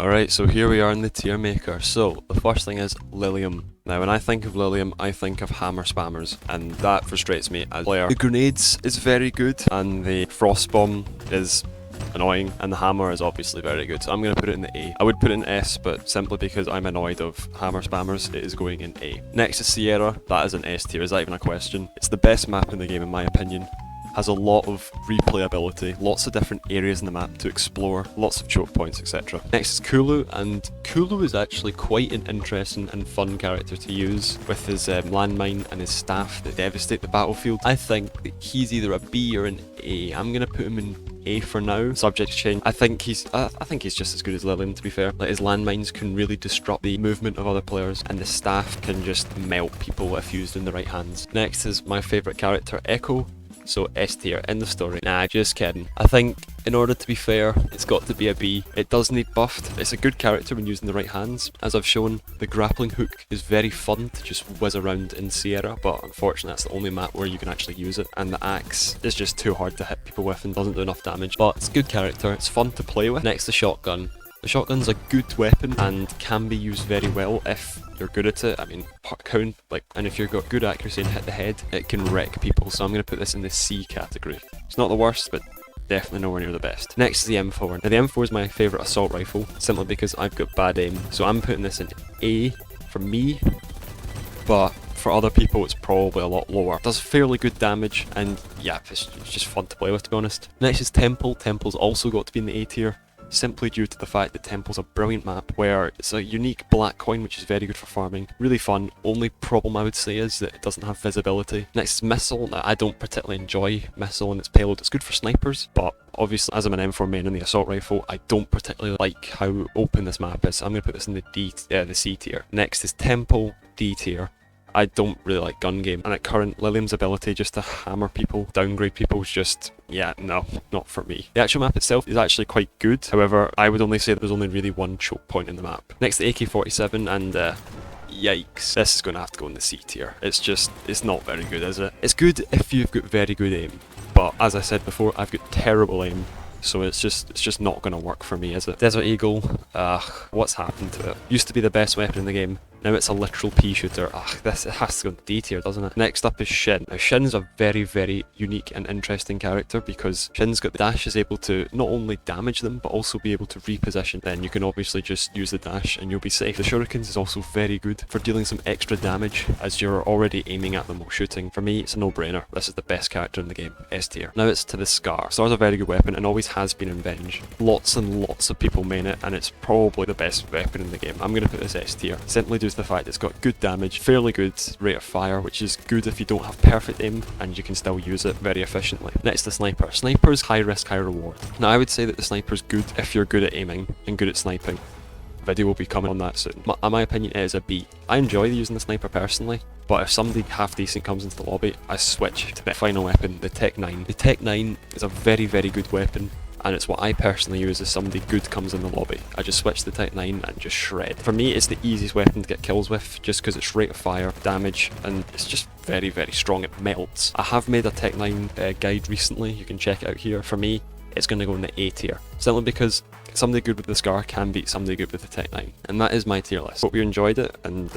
Alright, so here we are in the tier maker. So, the first thing is Lilium. Now, when I think of Lilium, I think of hammer spammers, and that frustrates me as a player. The grenades is very good, and the frost bomb is annoying, and the hammer is obviously very good, so I'm going to put it in the A. I would put it in S, but simply because I'm annoyed of hammer spammers, it is going in A. Next is Sierra. That is an S tier, is that even a question? It's the best map in the game in my opinion. Has a lot of replayability, lots of different areas in the map to explore, lots of choke points, etc. Next is Kulu, and Kulu is actually quite an interesting and fun character to use with his landmine and his staff that devastate the battlefield. I think that he's either a B or an A. I'm gonna put him in A for now, subject to change. I think he's just as good as Lilium, to be fair. Like, his landmines can really disrupt the movement of other players, and the staff can just melt people if used in the right hands. Next is my favourite character, Echo. So S tier, in the story. Nah, just kidding. I think in order to be fair, it's got to be a B. It does need buffed. It's a good character when used in the right hands. As I've shown, the grappling hook is very fun to just whiz around in Sierra, but unfortunately that's the only map where you can actually use it, and the axe is just too hard to hit people with and doesn't do enough damage. But it's a good character, it's fun to play with. Next, the shotgun. The shotgun's a good weapon and can be used very well if you're good at it. I mean, and if you've got good accuracy and hit the head, it can wreck people. So I'm going to put this in the C category. It's not the worst, but definitely nowhere near the best. Next is the M4. Now the M4 is my favourite assault rifle, simply because I've got bad aim. So I'm putting this in A for me, but for other people it's probably a lot lower. It does fairly good damage, and yeah, it's just fun to play with, to be honest. Next is Temple. Temple's also got to be in the A tier, simply due to the fact that Temple's a brilliant map where it's a unique black coin which is very good for farming, really fun. Only problem I would say is that it doesn't have visibility. Next is Missile. Now, I don't particularly enjoy Missile and its payload. It's good for snipers, but obviously as I'm an M4 main in the assault rifle, I don't particularly like how open this map is. So I'm going to put this in the C tier. Next is Temple, D tier. I don't really like gun game, and at current, Lilium's ability just to hammer people, downgrade people is just, yeah, no, not for me. The actual map itself is actually quite good, however, I would only say that there's only really one choke point in the map. Next, the AK-47, and yikes, this is going to have to go in the C tier. It's not very good, is it? It's good if you've got very good aim, but as I said before, I've got terrible aim. So it's just not going to work for me, is it? Desert Eagle, what's happened to it? Used to be the best weapon in the game. Now it a literal pea shooter. It has to go D tier, doesn't it? Next up is Shin. Now Shin's a very, very unique and interesting character because Shin's got the dash, is able to not only damage them, but also be able to reposition. Then you can obviously just use the dash and you'll be safe. The shurikens is also very good for dealing some extra damage as you're already aiming at them while shooting. For me, it's a no-brainer. This is the best character in the game, S tier. Now it's to the Scar. Scar's a very good weapon and always has been in Venge. Lots and lots of people main it, and it's probably the best weapon in the game. I'm going to put this S tier, simply due to the fact it's got good damage, fairly good rate of fire, which is good if you don't have perfect aim, and you can still use it very efficiently. Next, the Sniper. Sniper's high risk, high reward. Now I would say that the Sniper's good if you're good at aiming and good at sniping. Video will be coming on that soon. In my opinion, it is a B. I enjoy using the Sniper personally, but if somebody half decent comes into the lobby, I switch to the final weapon, the Tech 9. The Tech 9 is a very, very good weapon, and it's what I personally use if somebody good comes in the lobby. I just switch the Tech 9 and just shred. For me, it's the easiest weapon to get kills with, just because it's rate of fire, damage, and it's just very, very strong. It melts. I have made a Tech 9 guide recently, you can check it out here. For me, it's going to go in the A tier, simply because somebody good with the Scar can beat somebody good with the Tech 9. And that is my tier list. Hope you enjoyed it, and